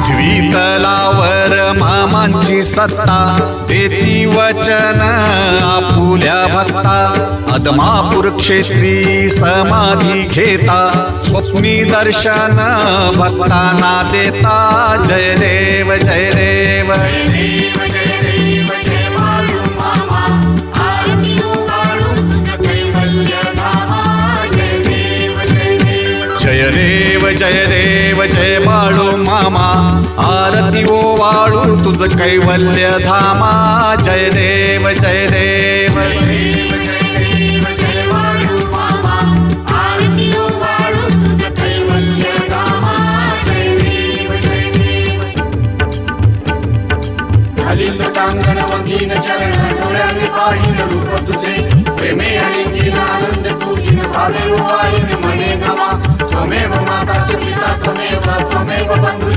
पृथ्वी तलावर मामांची सत्ता देती वचन आपुल्या भक्ता अदमापूर क्षेत्री समाधी घेता स्वप्नी दर्शन भक्तांना देता जय देव जय देव जय देव जय देव जय बाळू मामा आरती ओ वाळू तुझ कैवल्य धामा जय देव जय देव प्रांगण वगीन चरण डोळ्याने पाहिन रूप तुझे प्रेमे आणि आनंद तुझी भावे वाळीन म्हणे नमा त्वमेव माता च पिता त्वमेव बंधु